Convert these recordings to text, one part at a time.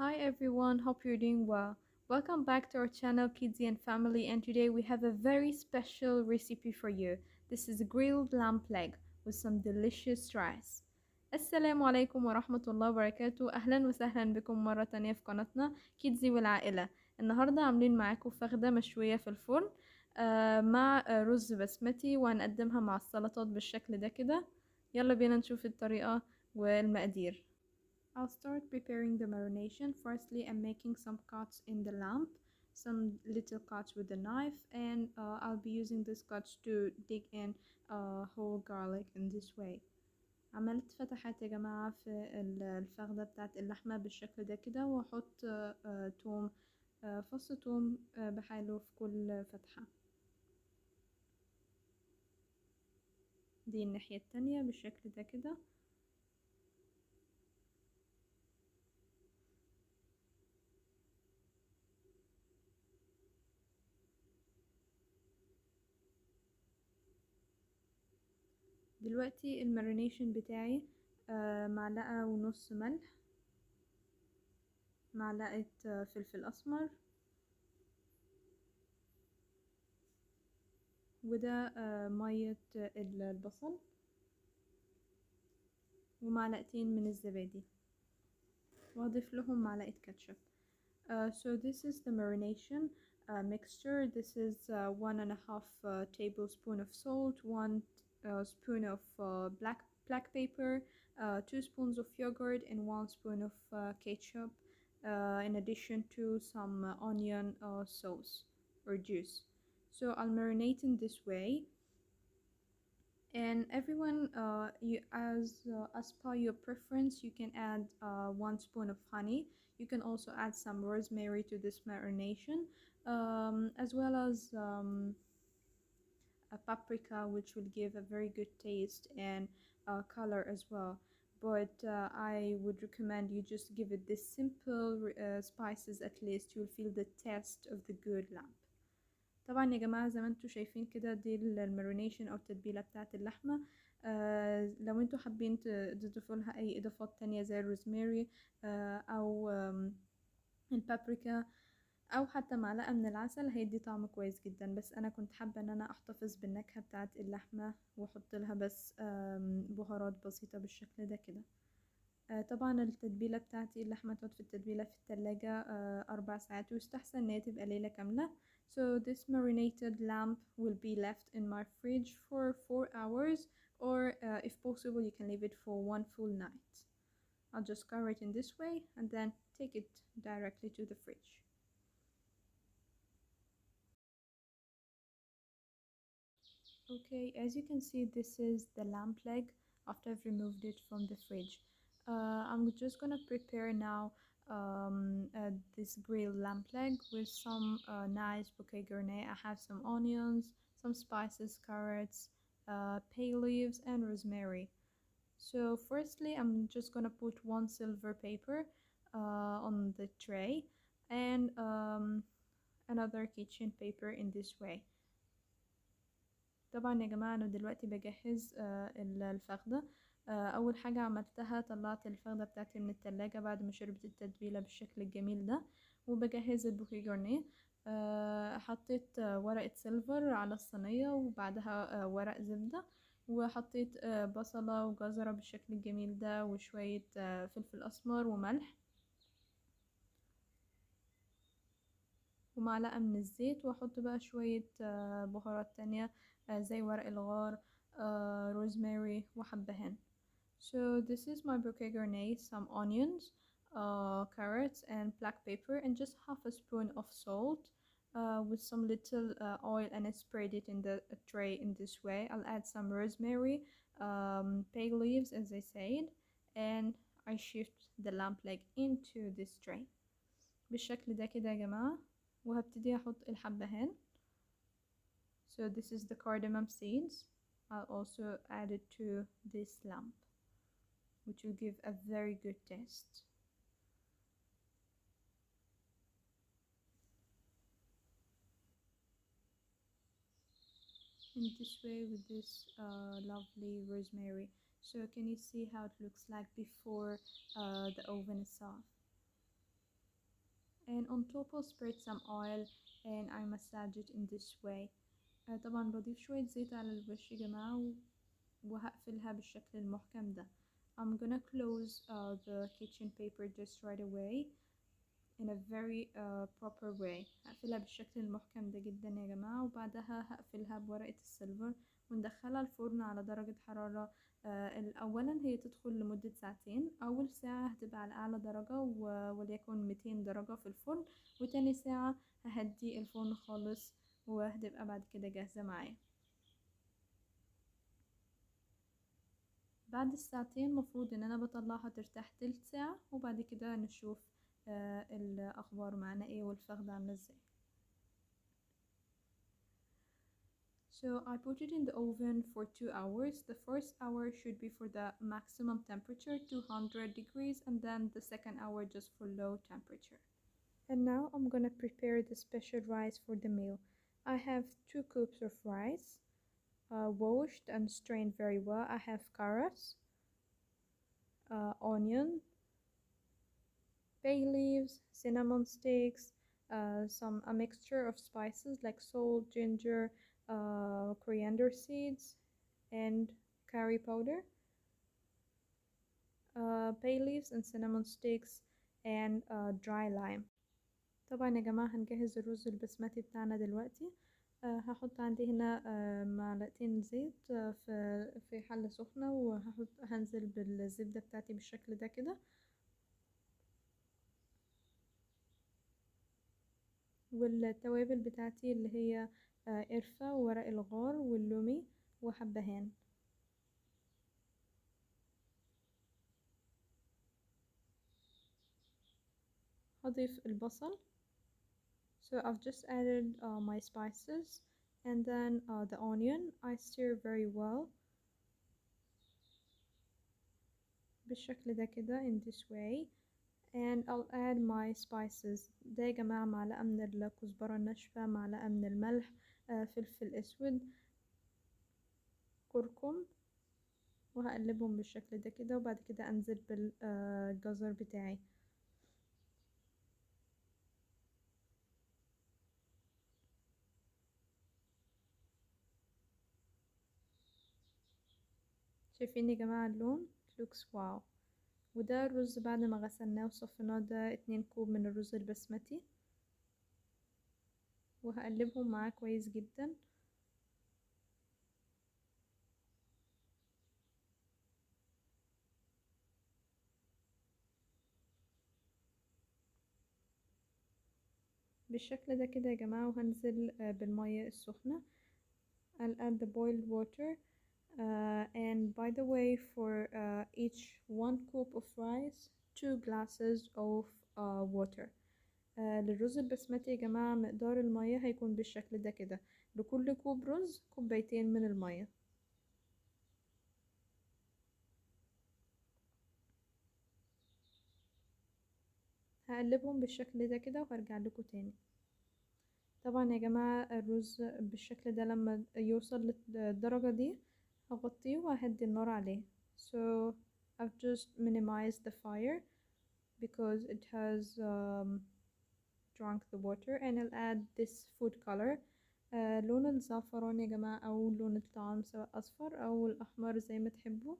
Hi everyone, hope you're doing well. Welcome back to our channel Kidsy and Family, and today we have a very special recipe for you. This is grilled lamb leg with some delicious rice. السلام عليكم ورحمة الله وبركاته. أهلا وسهلا بكم مرة تانية في قناتنا كيدزي والعائلة. النهاردة عاملين معاكم فخدة مشوية في الفرن مع رز بسمتي، وهنقدمها مع السلطات بالشكل ده كده. يلا بينا نشوف الطريقة والمقادير. I'll start preparing the marination. Firstly, I'm making some cuts in the lamb, some little cuts with a knife, and I'll be using this cuts to dig in whole garlic in this way. عملت فتحات يا جماعة في الفخدة بتاعت اللحمة بالشكل ده كده، واحط توم، فص توم بحاله في كل فتحة. دي الناحية التانية بالشكل ده كده. دلوقتي المارينيشن بتاعي معلقة ونص ملح، معلقة فلفل أسمر، وده مية البصل، ومعلقتين من الزبادي، وهضيف لهم معلقة كاتشب. So this is the marination mixture. This is 1.5 tablespoon of salt, 1 spoon of black pepper, 2 spoons of yogurt, and 1 spoon of ketchup, in addition to some onion sauce or juice. So I'll marinate in this way, and everyone, as per your preference, you can add 1 spoon of honey. You can also add some rosemary to this marination, as well as a paprika, which will give a very good taste and color as well. But I would recommend you just give it this simple spices. At least you'll feel the taste of the good lamb. طبعا يا جماعة زي ما انتوا شايفين كده، دي المارينيشن او التتبيلة بتاعة اللحمة. لو انتوا حابين تضيفوا لها اي اضافات تانية زي الروزماري او البابريكا، او حتى معلقة من العسل، هيدي طعم كويس جدا. بس انا كنت حابة ان انا احتفظ بالنكهة بتاعة اللحمة واحط لها بس بهارات بسيطة بالشكل ده كده. طبعا التتبيلة بتاعتي، اللحمة تقعد في التتبيلة في التلاجة 4 ساعات، ويستحسن ان هي تبقى ليلة كاملة. So this marinated lamb will be left in my fridge for 4 hours, or if possible you can leave it for 1 full night. I'll just cover it in this way and then take it directly to the fridge. Okay, as you can see, this is the lamb leg after I've removed it from the fridge. I'm just gonna prepare now this grilled lamb leg with some nice bouquet garni. I have some onions, some spices, carrots, bay leaves, and rosemary. So firstly, I'm just gonna put 1 silver paper on the tray, and another kitchen paper in this way. طبعا يا جماعة انا دلوقتي بجهز الفخدة. اول حاجة عملتها، طلعت الفخدة بتاعتي من التلاجة بعد ما شربت التتبيلة بالشكل الجميل ده، وبجهز البوكيه جورنيه. حطيت ورقة سيلفر على الصينية، وبعدها ورق زبدة، وحطيت بصلة وجزرة بالشكل الجميل ده، وشوية فلفل اسمر وملح، ومعلقة من الزيت، واحط بقى شوية بهارات تانية زي ورق الغار، rosemary وحبهان. So this is my bouquet garni: some onions, carrots, and black pepper, and just half a spoon of salt, with some little oil, and I spread it in the tray in this way. I'll add some rosemary, bay leaves as I said, and I shift the lamb leg into this tray بالشكل ده كده يا جماعة. وهبتدي احط الحبهان. So this is the cardamom seeds. I'll also add it to this lamb, which will give a very good taste. In this way, with this lovely rosemary. So can you see how it looks like before the oven is off? and on top I'll spread some oil and I massage it in this way. طبعا بضيف شوية زيت على الوش يا جماعة وهقفلها بالشكل المحكم ده. I'm gonna close the kitchen paper just right away in a very proper way. هقفلها بالشكل المحكم ده جدا يا جماعة، وبعدها هقفلها بورقة السيلفر وندخلها الفرن على درجة حرارة أولا هي تدخل لمدة ساعتين. أول ساعة هتبقى على أعلى درجة وليكن 200 درجة في الفرن، وتاني ساعة ههدي الفرن خالص وهتبقى بعد كده جاهزة معايا. بعد الساعتين مفروض ان انا بطلعها ترتاح تلت ساعة، وبعد كده نشوف الاخبار معانا ايه والفخدة عاملة ازاي. So I put it in the oven for 2 hours. The first hour should be for the maximum temperature, 200 degrees, and then the second hour just for low temperature. And now I'm gonna prepare the special rice for the meal. I have 2 cups of rice, washed and strained very well. I have carrots, onion, bay leaves, cinnamon sticks, a mixture of spices like salt, ginger, coriander seeds, and curry powder, bay leaves and cinnamon sticks, and dry lime. طبعا يا جماعة هنجهز الرز البسمتي بتاعنا دلوقتي. هحط عندي هنا معلقتين زيت في حلة سخنة، وهنزل بالزبدة بتاعتي بالشكل ده كده، والتوابل بتاعتي اللي هي قرفة وورق الغار واللومي وحبهان. هضيف البصل. So I've just added my spices and then the onion. I stir very well بالشكل ده كده in this way, and I'll add my spices. ده يا جماعة معلقة من الكزبرة الناشفة، معلقة من الملح، فلفل اسود، كركم، وهقلبهم بالشكل ده كده، وبعد كده انزل بالجزر بتاعي. شايفين يا جماعة اللون؟ it looks wow. وده الرز بعد ما غسلناه وصفيناه، ده 2 كوب من الرز البسمتي، وهقلبهم معاه كويس جدا. بالشكل ده كده يا جماعة، وهنزل بالمية السخنة. I'll add the boiled water, and by the way, for each 1 cup of rice 2 glasses of water. للرز البسمتي يا جماعة مقدار المية هيكون بالشكل ده كده، لكل كوب رز كوبايتين من المية. هقلبهم بالشكل ده كده وهرجع لكم تاني. طبعا يا جماعة الرز بالشكل ده لما يوصل للدرجة دي هغطيه وههدي النار عليه. So I've just minimized the fire because it has drunk the water, and I'll add this food color. لون الزعفران يا جماعة أو لون الطعام، سواء أصفر أو الأحمر زي ما تحبوا.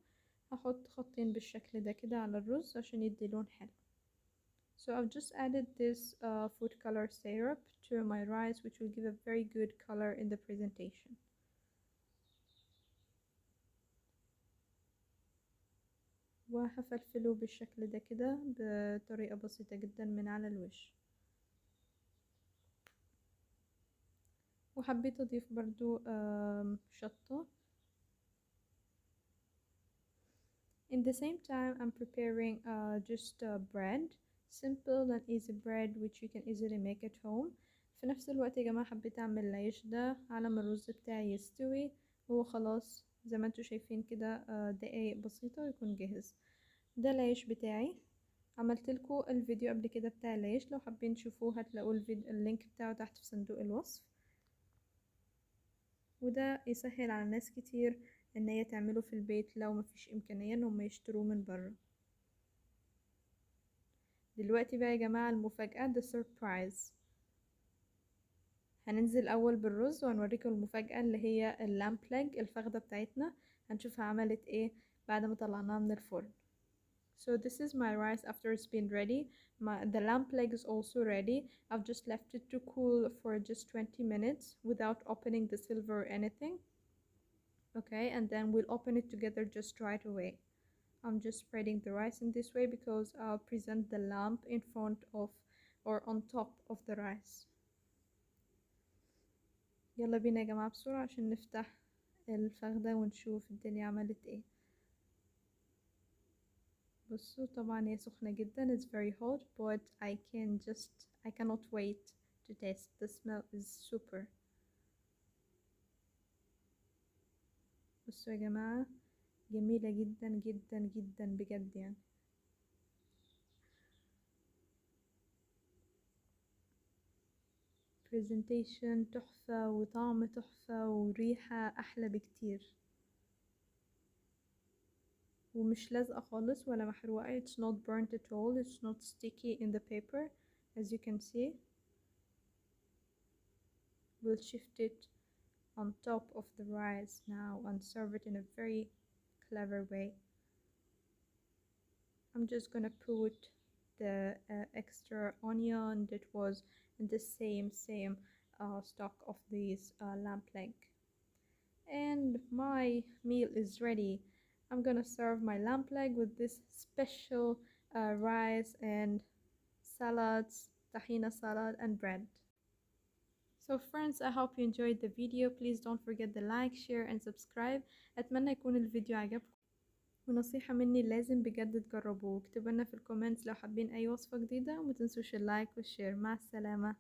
هحط خطين بالشكل ده كده على الرز عشان يدي لون حلو. So I've just added this food color syrup to my rice, which will give a very good color in the presentation. وهفلفله بالشكل ده كده بطريقة بسيطة جدا من على الوش. وحبيت اضيف برضو شطة. In the same time I'm preparing just bread, simple and easy bread which you can easily make at home. في نفس الوقت يا جماعة حبيت اعمل العيش ده على ما الرز بتاعي يستوي، هو خلاص زي ما انتوا شايفين كده دقايق بسيطة ويكون جاهز. ده العيش بتاعي. عملت لكم الفيديو قبل كده بتاع العيش، لو حابين تشوفوه هتلاقوا اللينك بتاعه تحت في صندوق الوصف. وده يسهل على ناس كتير ان هي تعمله في البيت لو مفيش امكانية ان هم يشتروه من بره. دلوقتي بقى يا جماعة المفاجأة، the surprise. هننزل اول بالرز وهنوريكم المفاجأة اللي هي اللامب leg، الفخدة بتاعتنا. هنشوفها عملت ايه بعد ما طلعناها من الفرن. So this is my rice after it's been ready. The lamb leg is also ready. I've just left it to cool for just 20 minutes without opening the silver or anything. Okay, and then we'll open it together just right away. I'm just spreading the rice in this way because I'll present the lamb in front of or on top of the rice. يلا بينا يا جماعة بسرعة عشان نفتح الفخدة ونشوف الدنيا عملت ايه. بصوا طبعا هي سخنة جدا. It's very hot but I cannot wait to taste. The smell is super. بصوا يا جماعة جميلة جدا جدا جدا بجد يعني. presentation تحفة وطعم تحفة وريحة أحلى بكتير ومش لازقة خالص ولا محروقة. It's not burnt at all. It's not sticky in the paper as you can see. We'll shift it on top of the rice now and serve it in a very clever way. I'm just gonna put the extra onion that was in the same stock of these lamb leg. And my meal is ready. I'm gonna serve my lamb leg with this special rice and salads, tahina salad and bread. So friends, I hope you enjoyed the video. Please don't forget the like, share and subscribe. أتمنى يكون الفيديو عجبكم، ونصيحة مني لازم بجد تجربوه. اكتبوا لنا في الكومنتس لو حابين أي وصفة جديدة، ومتنسوش اللايك والشير. مع السلامة.